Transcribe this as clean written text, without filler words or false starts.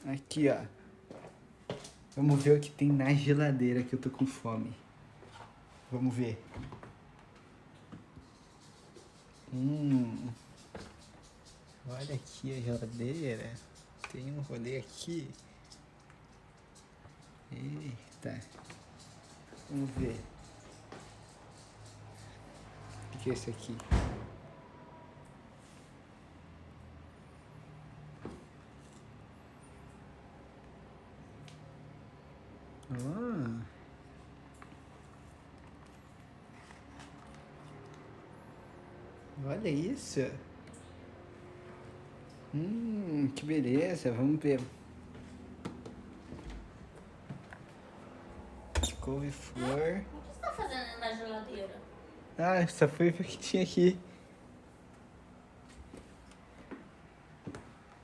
Aqui, ó. Vamos ver o que tem na geladeira, que eu tô com fome. Vamos ver. Olha aqui a geladeira. Tem um rolê aqui. Eita. Vamos ver. O que é esse aqui? Olha isso. Que beleza. Vamos ver. Couve-flor. O que você tá fazendo na geladeira? Ah, só foi ver o que tinha aqui.